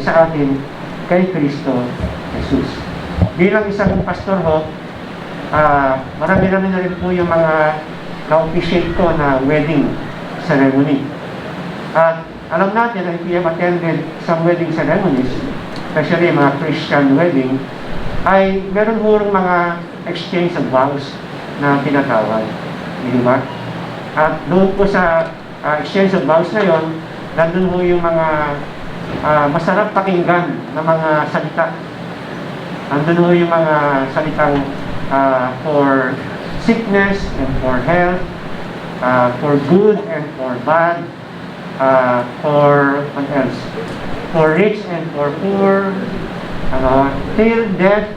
sa atin kay Kristo Jesus. Bilang isang pastor ho, marami-rami na rin po yung mga na-officiate ko na wedding ceremony. At alam natin na if we have attended some wedding ceremonies, especially mga Christian wedding, ay meron hurong mga exchange of vows na tinatawag. Di ba? At doon po sa exchange of vows na yon, nandun po yung mga masarap pakinggan na mga salita. Nandun po yung mga salitang for sickness and for health, for good and for bad, for what else? For rich and for poor, till death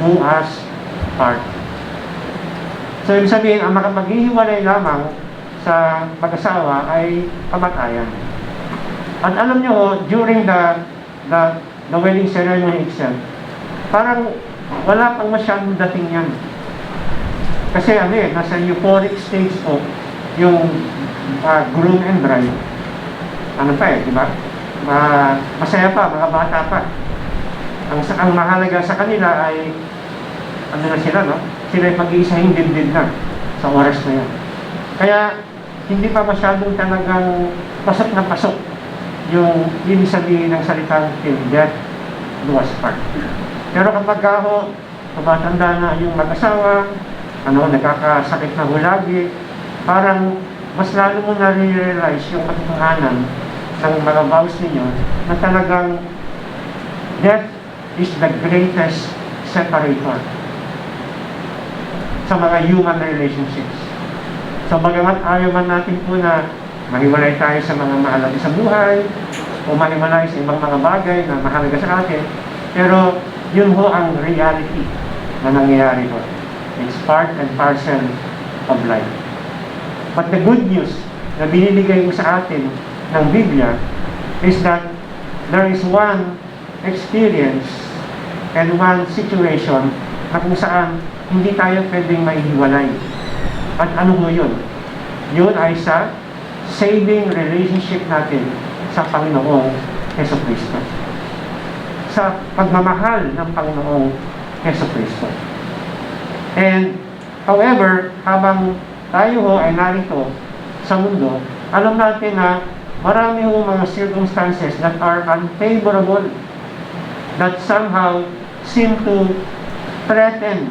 do us part. So, ibig sabihin, ang maghihiwalay lamang sa mag-asawa ay kamatayan. At alam nyo, during the wedding ceremony itself, parang wala pang masyadong dating yan. Kasi nasa euphoric stage po yung groom and bride. Di ba? Masaya pa, mga bata pa. Ang mahalaga sa kanila ay na sila, no? Sila ay pag-iisahing dibdib na sa oras na yan. Kaya, hindi pa masyadong talagang pasok na pasok yung ibig sabihin ng salitang till death do us part. Pero kapag tumatanda na yung mag-asawa, nagkakasakit na hulagi, parang mas lalo mo na-realize yung katotohanan ng mga vows ninyo na talagang death is the greatest separator sa mga human relationships. So bagamat ayaw man natin po na mahiwalay tayo sa mga mahalaga sa buhay o mahiwalay sa ibang mga bagay na mahalaga sa atin, pero yun ho ang reality na nangyayari po. It's part and parcel of life. But the good news na binibigay mo sa atin ng Biblia is that there is one experience and one situation na kung saan hindi tayo pwedeng maihiwalay. At ano ho yun? Yun ay sa saving relationship natin sa Panginoong Jesucristo. Sa pagmamahal ng Panginoong Jesucristo. And, however, habang tayo ho ay narito sa mundo, alam natin na marami ho mga circumstances that are unfavorable, that somehow seem to threaten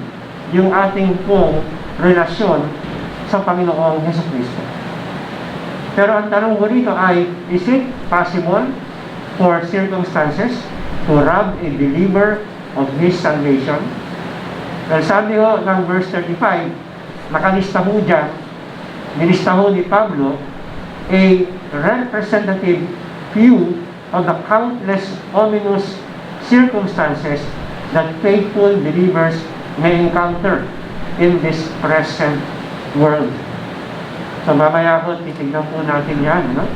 yung ating pong relasyon sa Panginoong Jesucristo. Pero ang tanong ko rito ay, is it possible for circumstances to rob a believer of his salvation? Well, sabi ho ng verse 35, nakalista ho dyan, nilista ho ni Pablo, a representative few of the countless ominous circumstances that faithful believers may encounter in this present world. So mamaya ho, titignan po natin yan, no?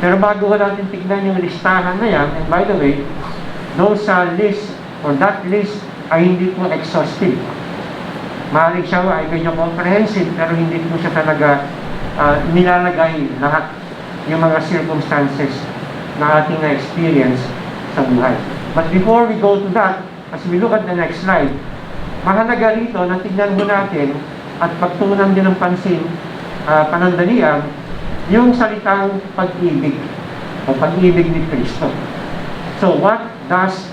Pero bago ho natin tignan yung listahan na yan, and by the way, those list or that list ay hindi po exhaustive. Maaaring siya ay ganyan comprehensive, pero hindi po siya talaga nilalagay lahat yung mga circumstances na ating na-experience sa buhay. But before we go to that, as we look at the next slide, mahalaga rito na tignan mo natin at pagtuunan din ng pansin, panandalian, yung salitang pag-ibig o pag-ibig ni Kristo. So what does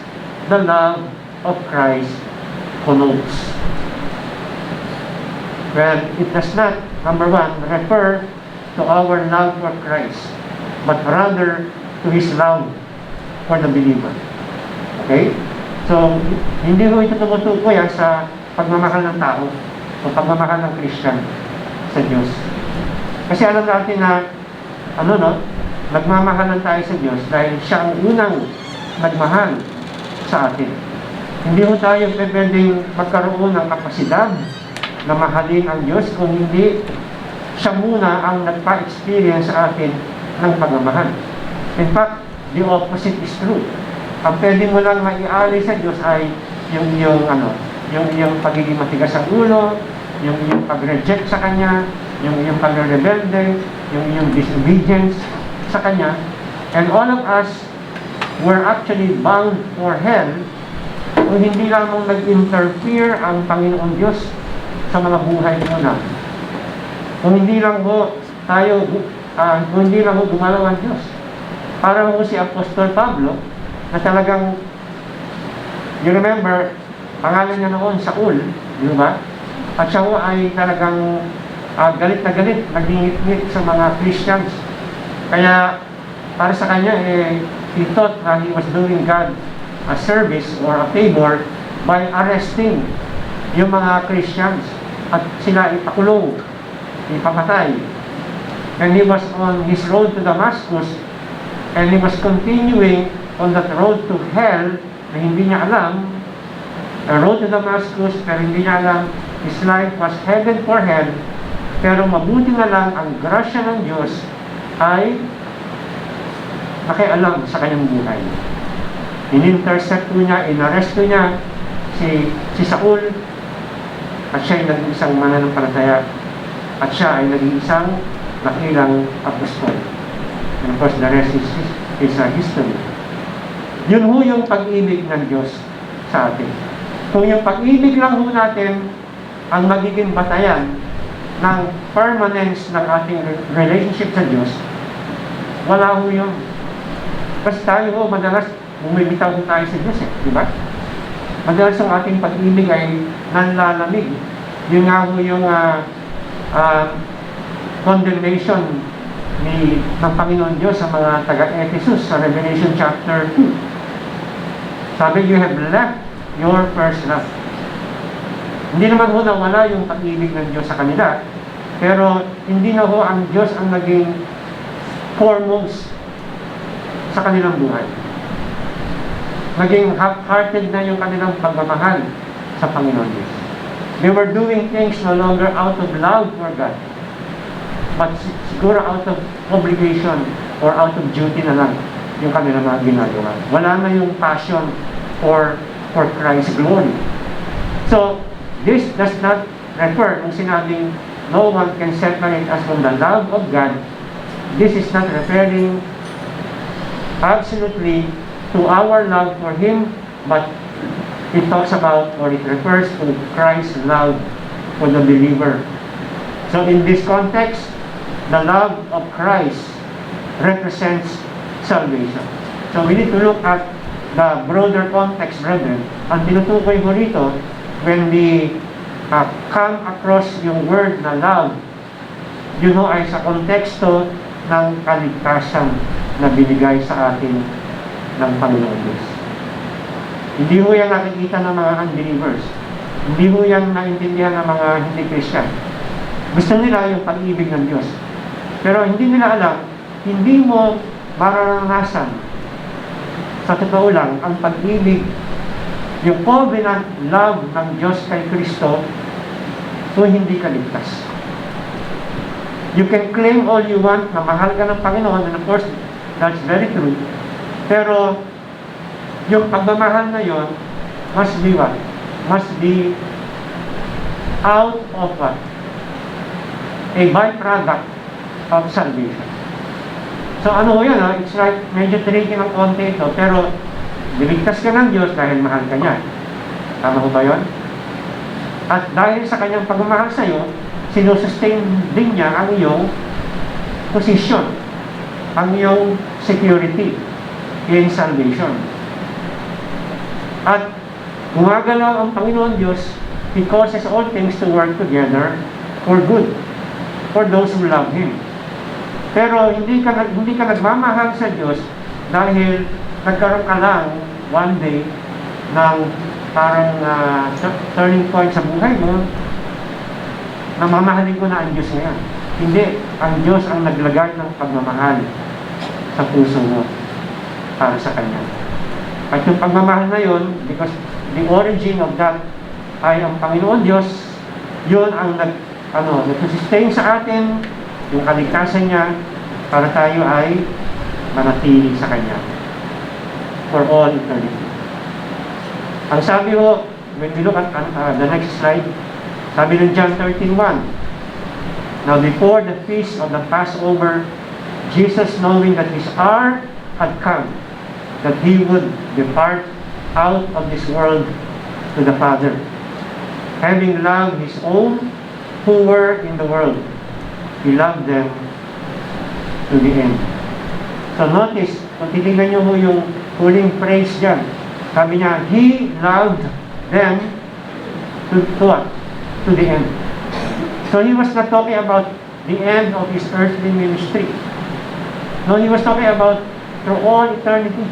the love of Christ connotes? Well, it does not, number one, refer to our love for Christ, but rather to His love for the believer. Okay? So, hindi ko ito tumutukoy sa pagmamahal ng tao o pagmamahal ng Christian sa Diyos. Kasi alam natin na, nagmamahalan tayo sa Diyos dahil siya ang unang nagmahal sa atin. Hindi ho tayo pwedeng magkaroon ng kapasidad na mahalin ang Diyos kung hindi siya muna ang nagpa-experience sa atin ng pagmamahal. In fact, the opposite is true. Ang pwede mo lang maiali sa Diyos ay yung pagiging matigas ang ulo, yung pag-reject sa Kanya, yung pag-rebelde, yung disobedience sa Kanya. And all of us were actually bound for hell kung hindi lamang nag-interfere ang Panginoon Diyos sa mga buhay mo na. Kung hindi lang ho tayo, kung hindi lang ho gumalaw ang Diyos. Para ho si Apostol Pablo, na talagang, you remember, pangalan niya noon, Saul, di ba? At siya ho ay talagang galit na galit, nagingit-ngit sa mga Christians. Kaya, para sa kanya, he thought that he was doing God a service or a favor by arresting yung mga Christians at sila ipakulong, ipapatay. And he was on his road to Damascus and he was continuing on that road to hell na hindi niya alam, a road to Damascus pero hindi niya alam, his life was headed for hell, pero mabuti na lang ang grasya ng Diyos ay nakialam sa kanyang buhay. In-intercept ko niya, in-arrest ko niya si Saul at siya ay naging isang mananampalataya at siya ay naging isang dakilang apostol. And of course, the rest is history. Yun ho yung pag-ibig ng Diyos sa atin. Kung yung pag-ibig lang ho natin ang magiging batayan ng permanence ng ating relationship sa Diyos, wala ho yun. Kasi tayo ho, madalas bumibitaw ho tayo sa Diyos di ba? Madalas ang ating pag-ibig ay nanlalamig. Yun nga ho yung condemnation ng Panginoon Diyos sa mga taga-Ephesus sa Revelation chapter 2. Sabi, you have left your first love. Hindi naman ho nawala yung pag-ibig ng Diyos sa kanila, pero hindi na ho ang Diyos ang naging foremost sa kanilang buhay. Naging half-hearted na yung kanilang pagmamahal sa Panginoon Diyos. They were doing things no longer out of love for God, but siguro out of obligation or out of duty na lang yung kanilang mga ginagawa. Wala na yung passion for Christ's glory. So, this does not refer, kung sinabing no one can separate us from the love of God, this is not referring absolutely to our love for Him, but it talks about, or it refers to Christ's love for the believer. So in this context, the love of Christ represents salvation. So we need to look at the broader context, brethren. Ang tinutukoy mo rito, when we come across yung word na love, yun ho ay sa konteksto ng kaligtasan na binigay sa atin ng Panginoon Diyos. Hindi ho yan nakikita ng mga unbelievers. Hindi ho yan naintindihan ng mga hindi Christian. Gusto nila yung pag-ibig ng Diyos. Pero hindi nila alam, hindi mo mararanasan sa totoo lang ang pag-ibig, yung covenant love ng Diyos kay Kristo kung hindi ka ligtas. You can claim all you want na mahal ka ng Panginoon, and of course, that's very true. Pero, yung pagmamahal na yon must be what? Must be out of what? A byproduct of salvation. So, ano ho yan? It's like, medyo tricky ng konti ito, pero niligtas ka ng Diyos dahil mahal ka niya. Tama ho ba yun? At dahil sa kanyang pagmamahal sa iyo, sinusustain din niya ang iyong position, ang iyong security in salvation. At gumagalaw ang Panginoon Diyos, He causes all things to work together for good, for those who love Him. Pero hindi ka nagmamahal sa Diyos dahil nagkaroon ka lang one day ng parang turning point sa buhay mo, na mamahalin ko na ang Diyos ngayon. Hindi, ang Diyos ang naglagay ng pagmamahal sa puso mo para sa Kanya. At yung pagmamahal na yun, because the origin of that ay ang Panginoon Diyos, yun ang nag-sustain sa atin, yung kaligtasan niya, para tayo ay manatili sa Kanya for all eternity. Ang sabi ho, when we look at the next slide, sabi ng John 13:1, now before the feast of the Passover, Jesus, knowing that His hour had come, that He would depart out of this world to the Father, having loved His own who were in the world. He loved them to the end. So notice, kung titignan nyo mo yung huling phrase dyan, sabi niya, He loved them to what? To the end. So He was not talking about the end of His earthly ministry. No, He was talking about through all eternity.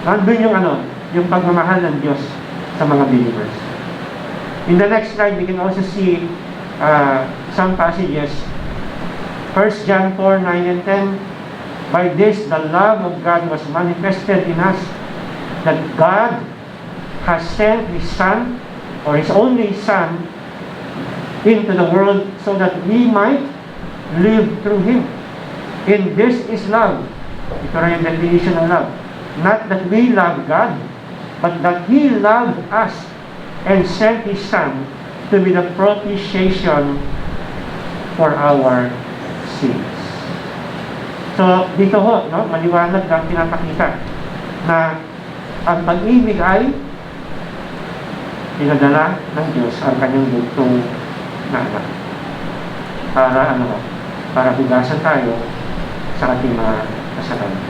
Nandun yung pagmamahal ng Diyos sa mga believers. In the next slide, we can also see some passages. 1 John 4, 9 and 10. By this, the love of God was manifested in us, that God has sent His Son, or His only Son, into the world so that we might live through Him. In this is love. Ito rin yung definition ng love. Not that we love God, but that He loved us and sent His Son to be the propitiation for our sins. So, dito ho, no, maliwanag na pinapakita na ang pag-ibig ay pinadala ng Diyos ang kanyang bugtong na anak. Para hugasan tayo sa ating mga kasalanan.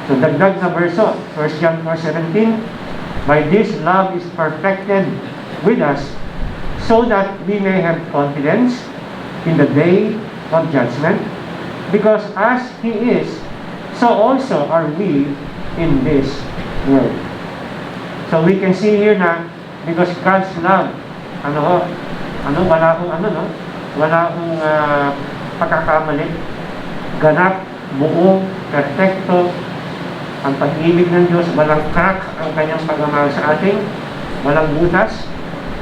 So, dagdag na verso, 1 John 4:17, by this love is perfected with us, so that we may have confidence in the day of judgment, because as He is, so also are we in this world. So we can see here na, because God's love, wala akong pagkakamali, ganap, buo, perfecto, ang pag-ibig ng Diyos, walang crack ang kanyang pagmamahal sa atin, walang butas.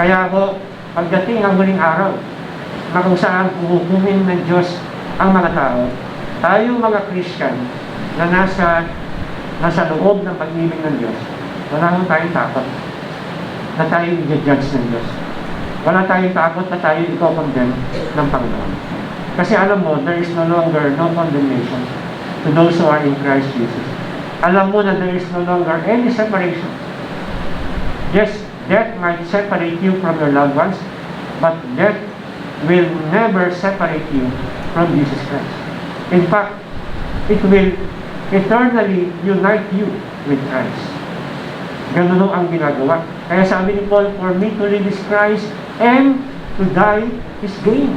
Kaya ho, pagdating ang huling araw, na kung saan huhukumin ng Diyos ang mga tao, tayo mga Christian na nasa loob ng pag-ibig ng Diyos, wala nang tayong takot na tayo i-judge ng Diyos. Wala tayong takot na tayo i-condemn ng Panginoon. Kasi alam mo, there is no longer no condemnation to those who are in Christ Jesus. Alam mo na there is no longer any separation. Yes, death might separate you from your loved ones, but death will never separate you from Jesus Christ. In fact, it will eternally unite you with Christ. Ganun ang ginagawa. Kaya sabi ni Paul, for me to live is Christ, and to die is gain.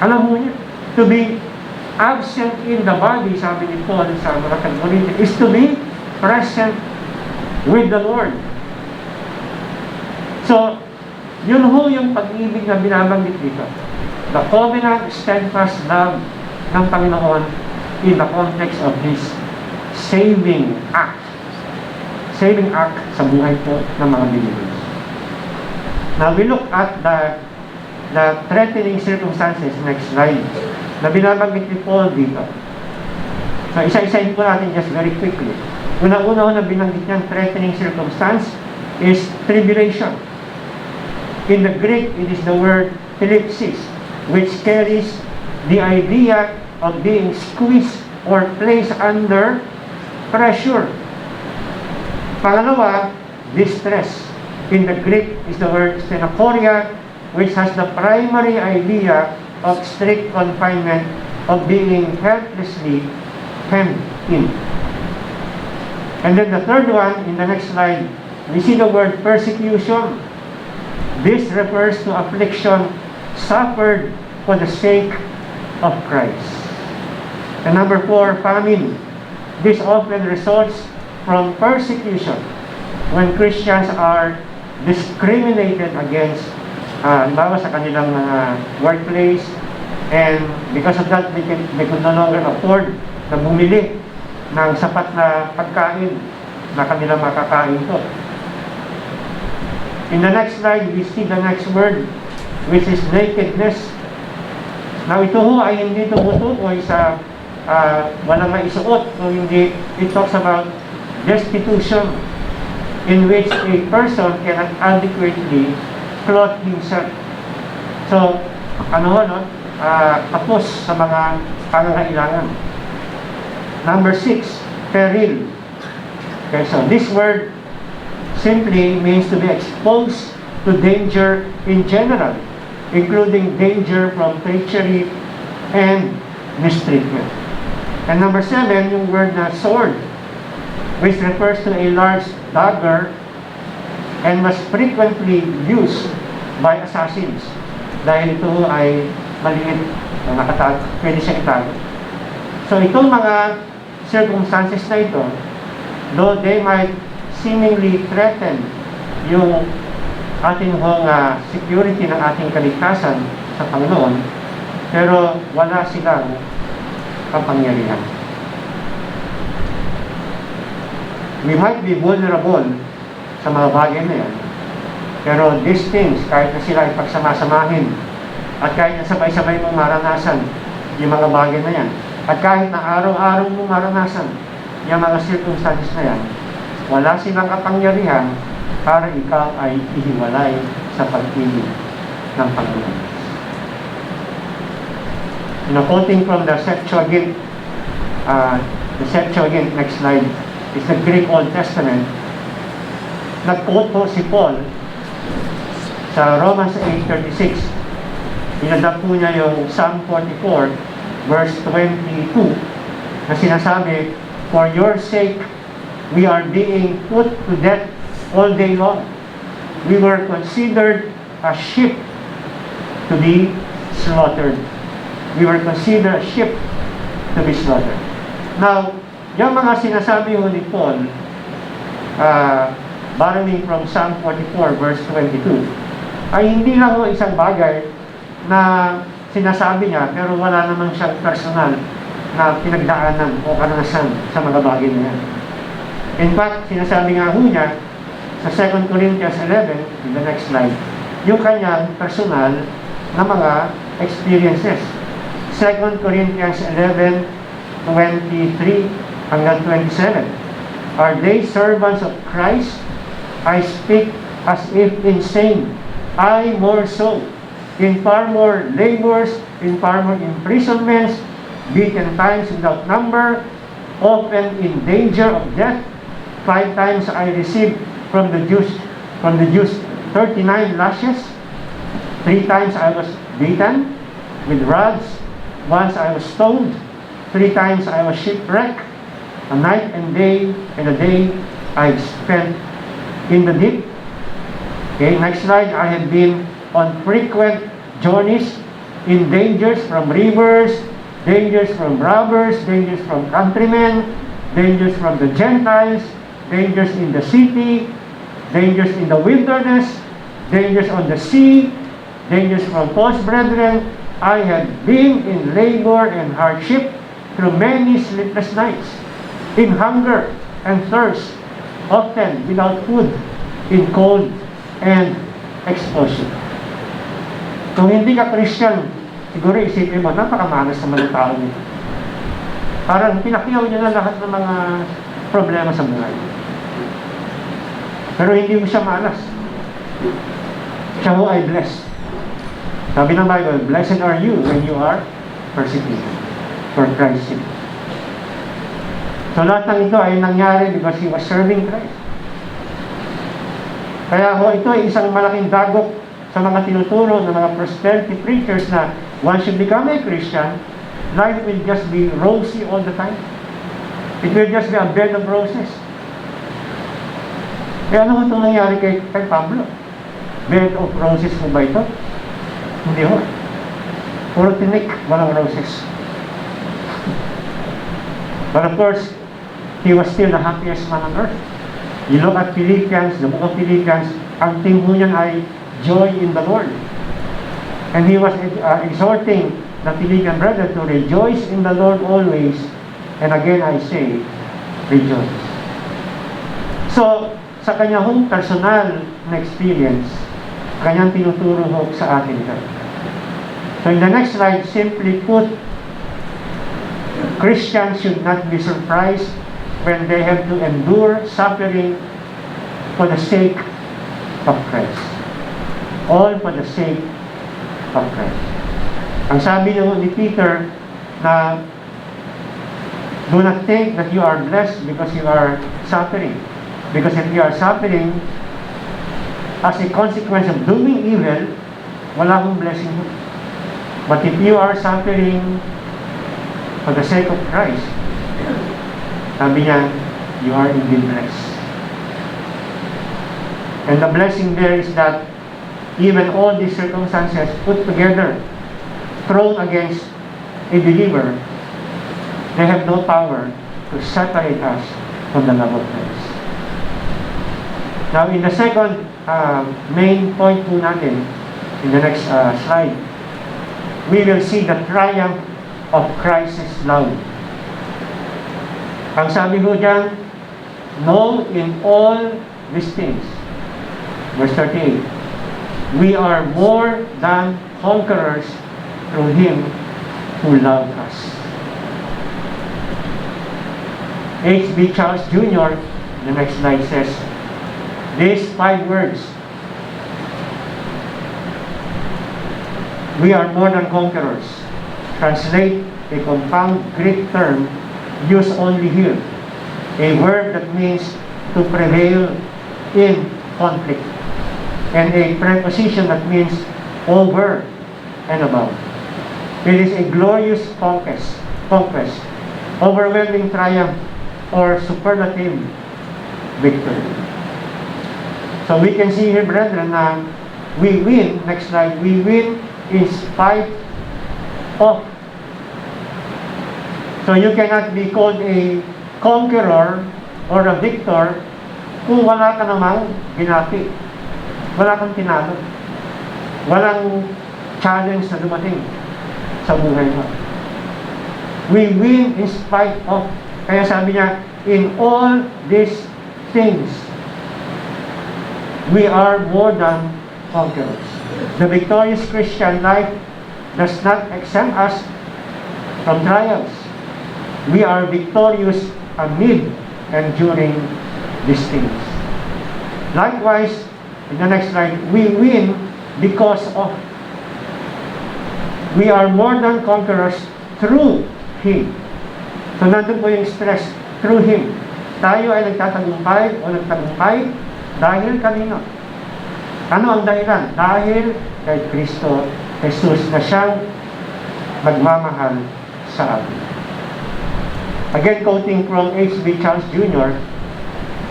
Alam mo niya, to be absent in the body, sabi ni Paul sa mga Corinthians, is to be present with the Lord. So, yun ho yung pag-ibig na binabanggit dito. The covenant, steadfast love ng Panginoon in the context of His saving act. Saving act sa buhay po ng mga believers. Now, we look at the threatening circumstances, next slide, na binabanggit ni Paul dito. So, isa-isahin po natin just very quickly. Unang-una na binanggit niyang threatening circumstance is tribulation. In the Greek, it is the word thlipsis, which carries the idea of being squeezed or placed under pressure. Pangalawa, distress. In the Greek is the word stenochoria, which has the primary idea of strict confinement, of being helplessly hemmed in. And then the third one, in the next slide, we see the word persecution. This refers to affliction suffered for the sake of Christ. And number 4, famine. This often results from persecution when Christians are discriminated against, halimbawa sa kanilang workplace, and because of that, they could no longer afford na bumili ng sapat na pagkain na kanilang makakain to. In the next slide, we see the next word, which is nakedness. Now, ito ho ay hindi tumutukoy sa walang maisuot, so hindi, it talks about destitution, in which a person cannot adequately clothe himself. So, tapos sa mga pangangailangan. Number 6, peril. Okay, so this word simply means to be exposed to danger in general, including danger from treachery and mistreatment. And number 7, yung word na sword, which refers to a large dagger and was frequently used by assassins. Dahil ito ay maliit na pwede siyang itago. So itong mga circumstances na ito, though they might seemingly threaten yung ating security ng ating kaligtasan sa Panginoon, pero wala silang kapangyarihan. We might be vulnerable sa mga bagay na yan, pero these things, kahit na sila ay pagsamasamahin, at kahit na sabay-sabay mong maranasan yung mga bagay na yan, at kahit na araw-araw mong maranasan yung mga circumstances na yan, wala silang kapangyarihan para ikaw ay ihiwalay sa pag-ibig ng Panginoon. Quoting from the Septuagint, next slide, is the Greek Old Testament. Nag-quote po si Paul sa Romans 8:36. Inadapt po niya yung Psalm 44, verse 22, na sinasabi, "For your sake, we are being put to death all day long. We were considered a sheep to be slaughtered." We were considered a sheep to be slaughtered. Now, yung mga sinasabi ni Paul, borrowing from Psalm 44, verse 22, ay hindi lang isang bagay na sinasabi niya, pero wala naman siyang personal na pinagdaanan o karanasan sa mga bagay na yan. In fact, sinasabi nga niya sa 2 Corinthians 11, in the next slide, yung kanyang personal na mga experiences. 2 Corinthians 11, 23 hanggang 27. Are they servants of Christ? I speak as if insane. I more so. In far more labors, in far more imprisonments, beaten times without number, often in danger of death. 5 times I received from the Jews 39 lashes. 3 times I was beaten with rods. Once I was stoned. 3 times I was shipwrecked. A night and a day I spent in the deep. Okay, next slide. I have been on frequent journeys, in dangers from rivers, dangers from robbers, dangers from countrymen, dangers from the Gentiles, dangers in the city, dangers in the wilderness, dangers on the sea, dangers from false brethren. I have been in labor and hardship through many sleepless nights, in hunger and thirst, often without food, in cold and exposure. Kung hindi ka Christian, siguro isipin mo, napakamalas naman ng tao nito. Parang pinakiyaw niya na lahat ng mga problema sa buhay. Pero hindi mo siya malas. Siya ho ay blessed. Sabi ng Bible, blessed are you when you are persecuted for Christ's sake. So lahat ng ito ay nangyari because he was serving Christ. Kaya ho, ito ay isang malaking dagok sa mga tinuturo ng mga prosperity preachers na once you become a Christian, life will just be rosy all the time. It will just be a bed of roses. Kaya ano itong nangyari kay Pablo? Bed of roses mo ba ito? Hindi ho. Puro tinik, walang roses. But of course, he was still the happiest man on earth. You look at Philippians, the book of Philippians, ang theme po niyan ay joy in the Lord. And he was exhorting the Philippian brethren to rejoice in the Lord always. And again I say, rejoice. So, sa kanyang personal na experience, kanyang tinuturo sa atin ito. So in the next slide, simply put, Christians should not be surprised when they have to endure suffering for the sake of Christ. All for the sake of Christ. Ang sabi ni Peter na Do not think that you are blessed because you are suffering. Because if you are suffering as a consequence of doing evil, wala akong blessing mo. But if you are suffering for the sake of Christ, sabi niya, you are indeed blessed. And the blessing there is that even all these circumstances put together, thrown against a believer, they have no power to separate us from the love of Christ. Now, in the second main point po natin, in the next slide, we will see the triumph of Christ's love. Ang sabi ho dyan, no in all these things. Verse 38, we are more than conquerors through Him who loved us. H.B. Charles Jr., the next slide says, these 5 words, we are more than conquerors, translate a compound Greek term used only here, a word that means to prevail in conflict, and a preposition that means over and above. It is a glorious conquest, overwhelming triumph, or superlative victory. So we can see here, brethren, na we win, next slide, we win in spite of. So you cannot be called a conqueror or a victor kung wala ka namang ginati. Wala kang tinalo. Walang challenge na dumating sa buhay mo. We win in spite of. Kaya sabi niya, in all these things, we are more than conquerors. The victorious Christian life does not exempt us from trials. We are victorious amid and during these things. Likewise, in the next slide, we win because of. We are more than conquerors through Him. So nandun po yung stress, through Him. Tayo ay nagtatagumpay o nagtagumpay dahil kanino? Ano ang dahilan? Dahil kay Kristo Jesus na siyang nagmamahal sa atin. Again, quoting from H.B. Charles Jr.,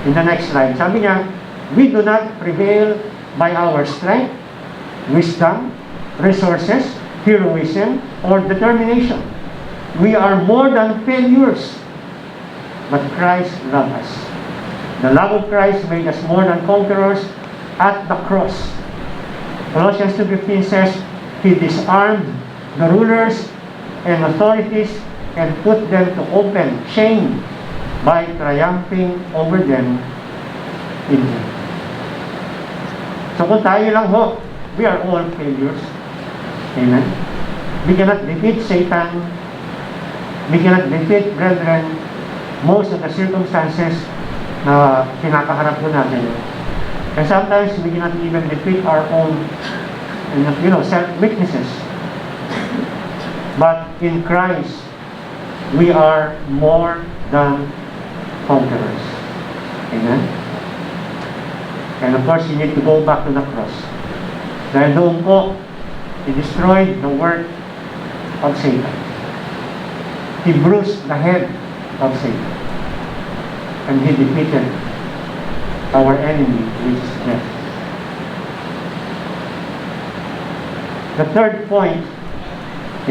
in the next slide, sabi niya, we do not prevail by our strength, wisdom, resources, heroism, or determination. We are more than failures, but Christ loved us. The love of Christ made us more than conquerors at the cross. Colossians 2:15 says, He disarmed the rulers and authorities and put them to open shame by triumphing over them in Him. So kung tayo lang ho, we are all failures. Amen? We cannot defeat Satan. We cannot defeat, brethren, most of the circumstances na kinakaharap po natin. And sometimes we cannot even defeat our own, self-weaknesses. But in Christ, we are more than conquerors. Amen? And of course, you need to go back to the cross. Dahil doon po, He destroyed the work of Satan. He bruised the head of Satan. And He defeated our enemy, which is death. The third point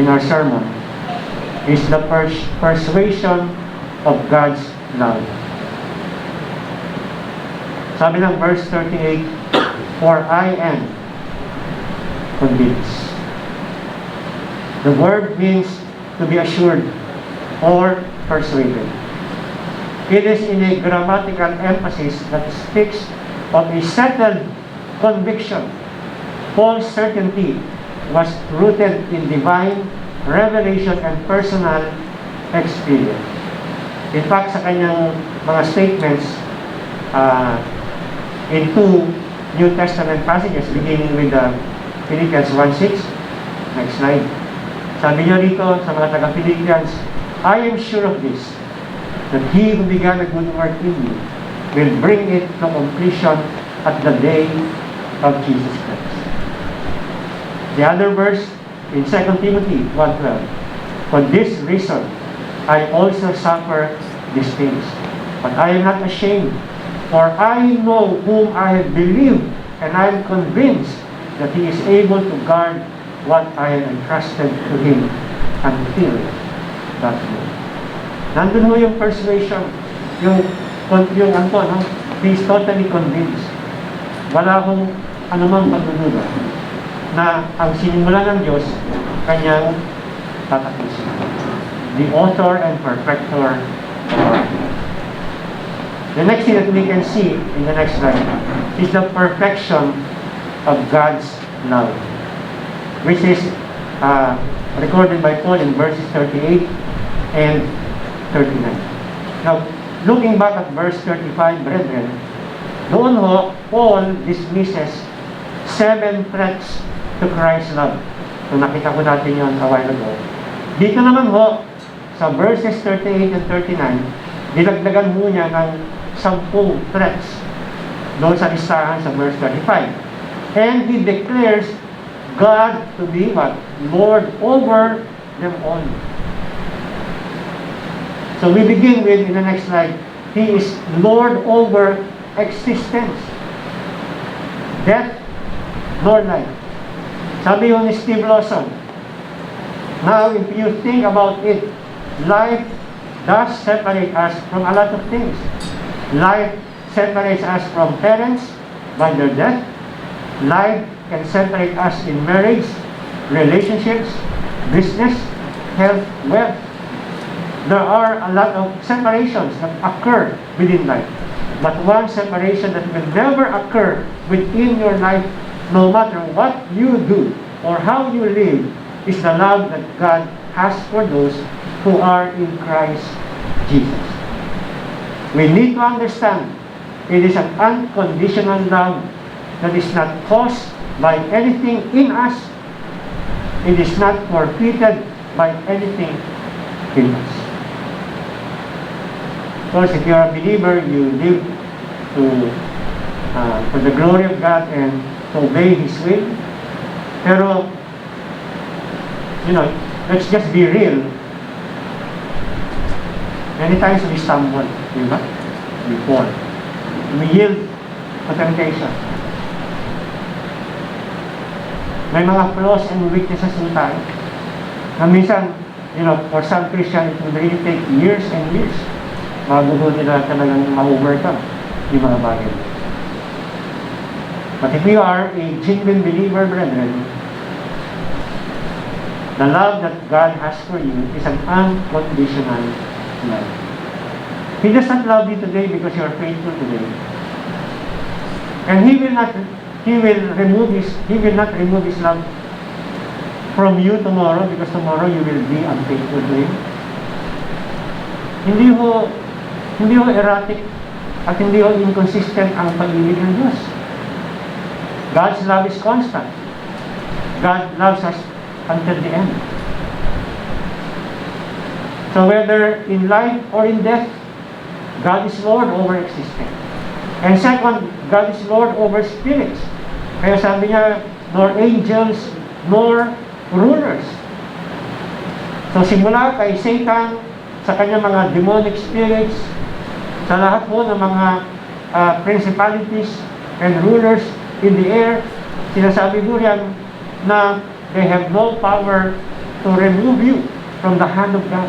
in our sermon is the persuasion of God's love. Sabi ng verse 38, for I am convinced. The word means to be assured or persuaded. It is in a grammatical emphasis that speaks of a settled conviction. Paul's certainty was rooted in divine revelation and personal experience. In fact, sa kanyang mga statements in 2 New Testament passages, beginning with Philippians 1:6, next slide. Sabi niya rito sa mga taga-Philippians, I am sure of this, that He who began a good work in you will bring it to completion at the day of Jesus Christ. The other verse in 2 Timothy 1:12, for this reason I also suffer these things, but I am not ashamed, for I know whom I have believed, and I am convinced that He is able to guard what I have entrusted to Him until that day. Nandun ho yung persuasion, yung ano, no? He is totally convinced. Wala hong anumang pagdududa na ang sinimula ng Diyos, kanyang tatapusin. The author and perfecter of our faith. The next thing that we can see in the next slide is the perfection of God's love, which is recorded by Paul in verses 38 and 39. Now, looking back at verse 35, brethren, doon ho, Paul dismisses 7 threats to Christ's love. So, nakita ko natin yun a while ago. Dito naman ho, sa verses 38 and 39, dinagdagan mo niya ng 10 threats doon sa listahan sa verse 35. And he declares God to be what? Lord over them all. So we begin with, in the next slide, He is Lord over existence. Death nor life. Sabi yung ni Steve Lawson, now if you think about it, life does separate us from a lot of things. Life separates us from parents by their death. Life can separate us in marriage, relationships, business, health, wealth. There are a lot of separations that occur within life. But one separation that will never occur within your life, no matter what you do or how you live, is the love that God has for those who are in Christ Jesus. We need to understand it is an unconditional love that is not caused by anything in us. It is not forfeited by anything in us. Of course, if you are a believer, you live for the glory of God and to obey His will. Pero, let's just be real. Many times we stumble, di ba? We fall. We yield to temptation. May mga flaws and weaknesses mo tayo. Na minsan, for some Christian, it will really take years and years bago nila talagang ma-overcome yung mga bagay. But if you are a genuine believer, brethren, the love that God has for you is an unconditional love. He does not love you today because you are faithful today. And He will not remove His love from you tomorrow because tomorrow you will be unfaithful to Him. Hindi ho erratic at hindi ho inconsistent ang pag-ibig ng Diyos. God's love is constant. God loves us until the end. So whether in life or in death, God is Lord over existence. And second, God is Lord over spirits. Kaya sabi niya, nor angels, nor rulers. So simula kay Satan, sa kanyang mga demonic spirits, sa lahat po ng mga principalities and rulers in the air, sinasabi po riyan na they have no power to remove you from the hand of God.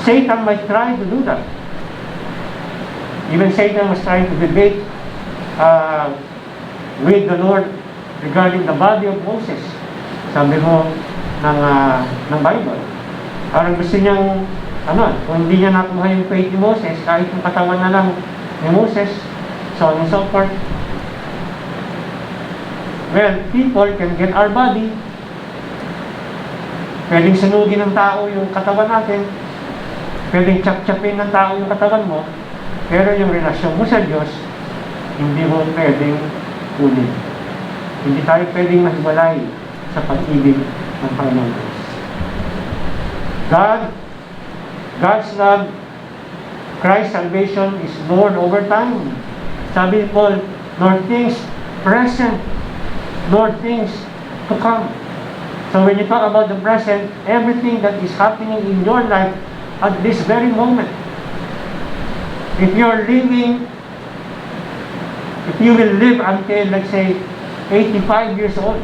Satan might try to do that. Even Satan was trying to debate with the Lord regarding the body of Moses. Sabi mo ng Bible. Parang gusto niyang, kung hindi niya nakuha yung faith ni Moses, kahit yung katawan na lang ni Moses, so on and so forth. Well, people can get our body. Pwedeng sunugin ng tao yung katawan natin. Pwedeng chap-chapin ng tao yung katawan mo. Pero yung relasyon mo sa Diyos, hindi mo pwedeng kunin. Hindi tayo pwedeng mahiwalay sa pag-ibig ng Panginoon Diyos. God's love, Christ's salvation is Lord over time. Sabi ni Paul, nor things present, nor things to come. So when you talk about the present, everything that is happening in your life at this very moment, if you're living, if you will live until, let's say, 85 years old,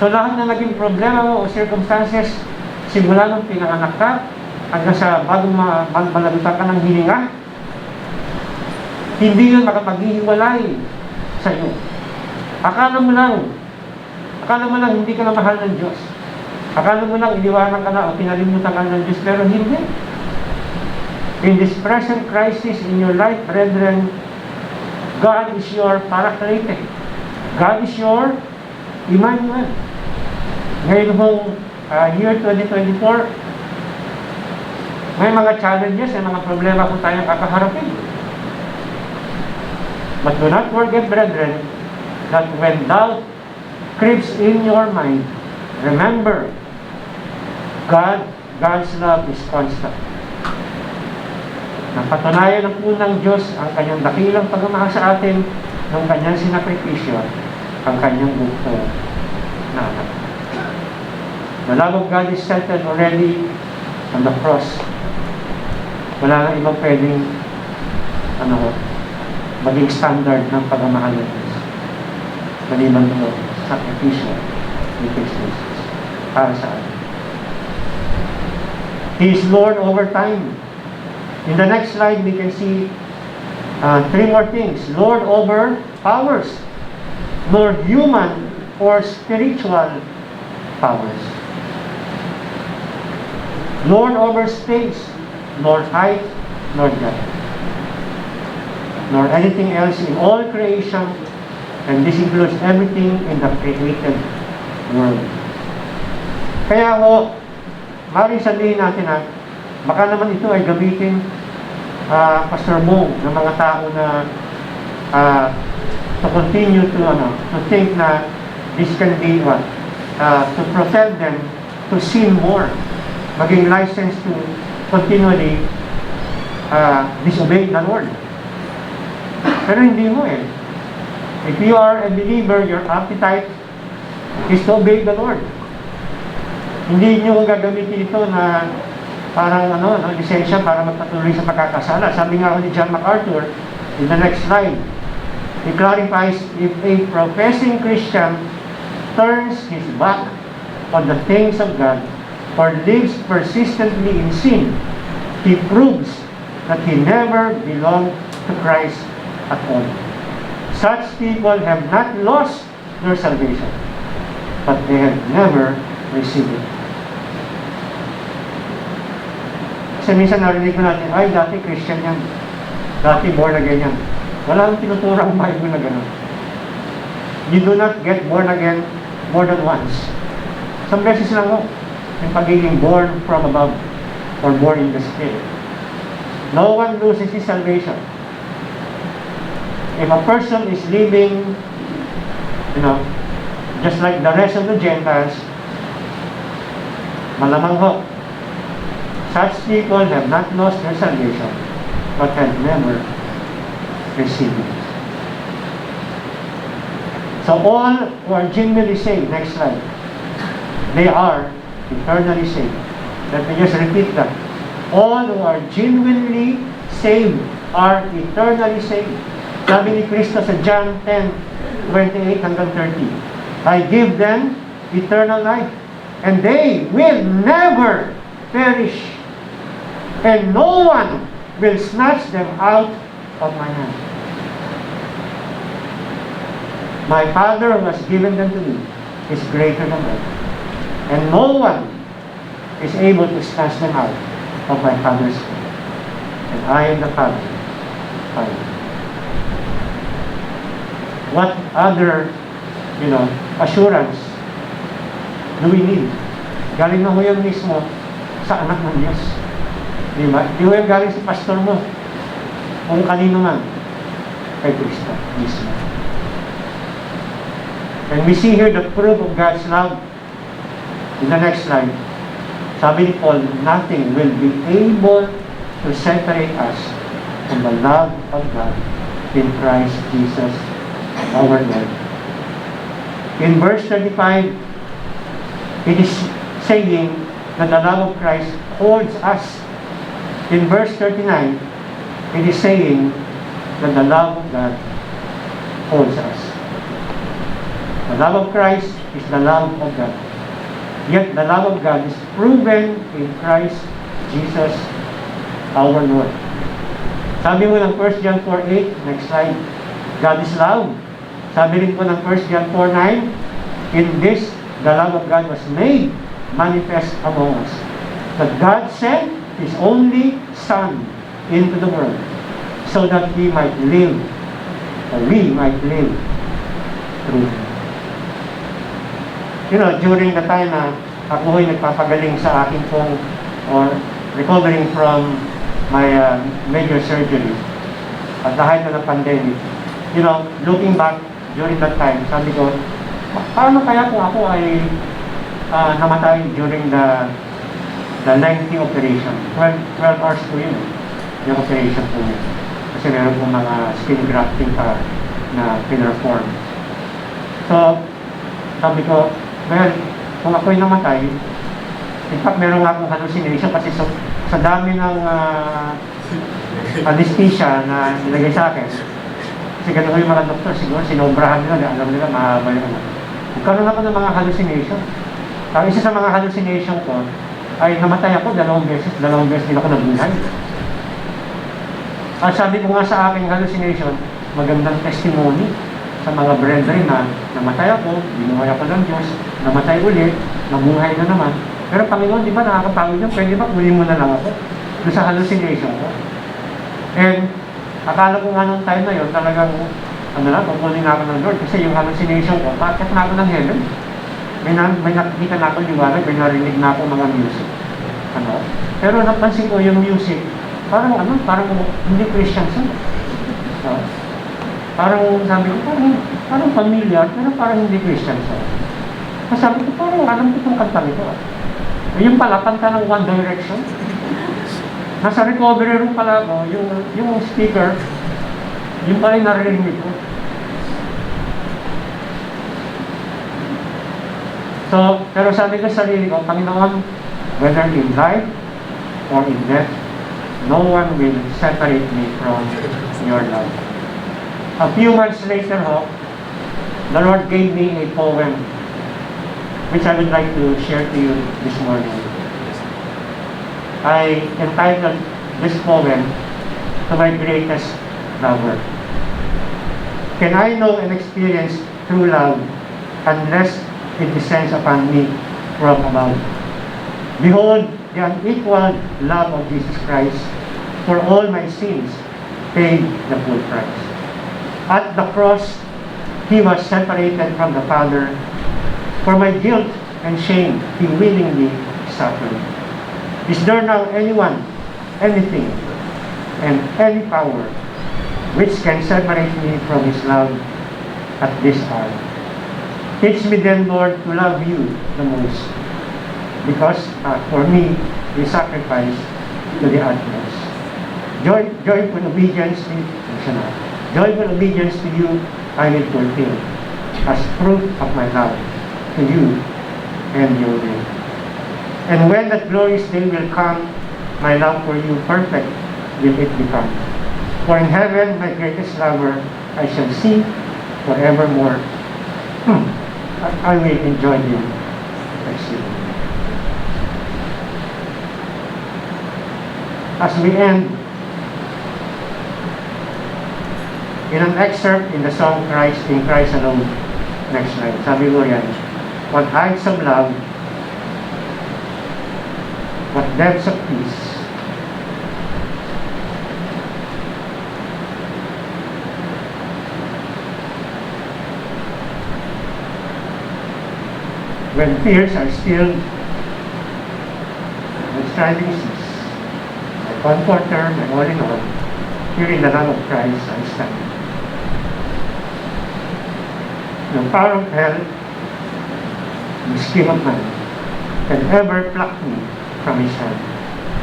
so lahat na naging problema mo o circumstances, simula nung pinanganak ka, hanggang sa bagong malagutan ka ng hininga, hindi yun makapaghihiwalay sa iyo. Akala mo lang hindi ka na mahal ng Diyos. Akala mo lang iniwanan ka na o pinalimutan ka ng Diyos, pero hindi. In this present crisis in your life, brethren, God is your Paraclete. God is your Emmanuel. Ngayon hong year 2024, may mga challenges, may mga problema kung tayong kakaharapin. But do not forget, brethren, that when doubt creeps in your mind, remember, God's love is constant. Napatunayan ng unang Diyos ang kanyang dakilang pagmamahal sa atin ng kanyang sinakripisyo, ang kanyang bugtong na anak. The love of God is settled already on the cross. Wala nang ibang pwedeng maging standard ng pagmamahal ng Diyos. Maliban ito, sakripisyo ni Kristo para sa atin. He is Lord over time. In the next slide, we can see three more things. Lord over powers. Lord human or spiritual powers. Lord over space. Nor height, nor depth, nor anything else in all creation, and this includes everything in the created world. Kaya ho, maaaring sabihin natin baka naman ito ay gamitin Pastor Mong ng mga tao na to continue to think na this can be to propel them to sin more, maging license to continually disobey the Lord. Pero hindi mo eh. If you are a believer, your appetite is to obey the Lord. Hindi nyo gagamitin ito na parang lisensya para magpatuloy sa pagkakasala. Sabi nga ni John MacArthur, in the next slide, he clarifies, if a professing Christian turns his back on the things of God or lives persistently in sin, he proves that he never belonged to Christ at all. Such people have not lost their salvation, but they have never received it. Kasi minsan narinig ko natin, ay, dati Christian yan. Dati born again yan. Wala nang tinuturang Bible na gano'n. You do not get born again more than once. Some beses lang yung pagiging born from above or born in the Spirit. No one loses his salvation. If a person is living, just like the rest of the Gentiles, malamang ho, such people have not lost their salvation, but have never received it. So all who are genuinely saved, next slide, they are eternally saved. Let me just repeat that. All who are genuinely saved are eternally saved. Sabi ni Kristo sa John 10:28 hanggang 30, I give them eternal life, and they will never perish, and no one will snatch them out of my hand. My Father who has given them to me is greater than I, and no one is able to snatch them out of my Father's hand. And I am the Father. What other, assurance do we need? Galing na ho yan mismo sa anak ng Diyos. Di ba? Di ho yan galing sa pastor mo. Kung kanino man, kay Kristo mismo. And we see here the proof of God's love in the next slide. Sabi ni Paul, nothing will be able to separate us from the love of God in Christ Jesus our Lord. In verse 35, it is saying that the love of Christ holds us. In verse 39, it is saying that the love of God holds us. The love of Christ is the love of God. Yet the love of God is proven in Christ Jesus our Lord. Sabi mo ng 1 John 4:8, next slide, God is love. Sabi rin po ng 1 John 4:9, in this, the love of God was made manifest among us. That God sent His only Son into the world so that we might live, or we might live through Him. You know, during the time na ako ay nagpapagaling sa akin pong, or recovering from my major surgery at the height of the pandemic, you know, looking back during that time, sabi ko, paano kaya kung ako ay namatay during the lengthy operation? 12 hours po yun, yung operation po yun. Kasi meron po mga skin grafting pa na pinperform. So, sabi ko, well, kung ako'y namatay, in fact, meron nga akong hallucination kasi sa dami ng anesthesia na nilagay sa akin. Kasi ganun yung mga doktor, siguro sinobrahan nila, alam nila, mahaba yung ano. Magkaroon ako ng mga hallucination. Isa sa mga hallucination ko, ay namatay ako 2 beses din ako nabuhay. At sabi ko nga sa aking hallucination, magandang testimony sa mga brethren na namatay ako, binuhay ako ng Diyos, namatay ulit, nabuhay na naman. Pero Panginoon, di ba nakakapagod yun? Pwede ba uli mo na lang ako? Doon sa hallucination ko. And akala ko nga nung time na yun, talagang, kukunin na ako ng Lord. Kasi yung hallucination ko, bakit na ako ng heaven? May nakikita na ako liwanag, may narinig na ako mga music. Pero napansin ko yung music, parang hindi Christian song. Parang sabi ko, parang familiar, pero parang hindi Christian song. Kasi sabi ko, parang alam ko itong kanta nito. Yung pala, kanta ng One Direction. Nasa recovery room pala ako, yung speaker, yung pala yung narinig ko. So, pero sabi ko sa sarili ko, Panginoon, whether in life or in death, no one will separate me from your love. A few months later, the Lord gave me a poem which I would like to share to you this morning. I entitled this poem to my greatest lover. Can I know and experience true love unless it descends upon me from above? Behold, the unequaled love of Jesus Christ for all my sins paid the full price. At the cross, He was separated from the Father. For my guilt and shame, He willingly suffered. Is there now anyone, anything, and any power which can separate me from His love at this hour? Teach me then, Lord, to love You the most, because for me, You sacrificed to the utmost. Joyful obedience to You I will fulfill as proof of my love to You and Your will. And when that glorious day will come, my love for You perfect will it become. For in heaven, my greatest lover, I shall see forevermore. I will enjoy Him exceedingly. As we end, in an excerpt in the song Christ in Christ Alone, next slide, sabi mo yan, what heights of love, what depths of peace, when fears are stilled, when striving cease, my comforter, my all in all, here in the love of Christ I stand. No power of hell, the scheme of man, can ever pluck me from his hand.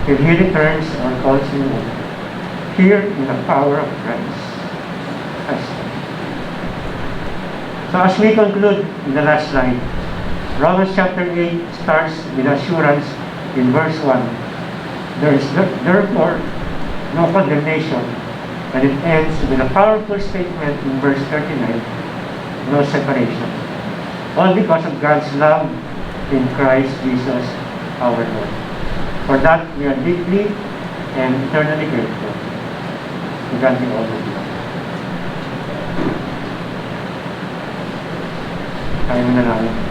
Till he returns or calls him home, here in the power of Christ. So as we conclude in the last slide, Romans chapter 8 starts with assurance in verse 1. There is therefore no condemnation, and it ends with a powerful statement in verse 39, no separation. All because of God's love in Christ Jesus our Lord. For that we are deeply and eternally grateful. To God be all the glory. Tayo na namin.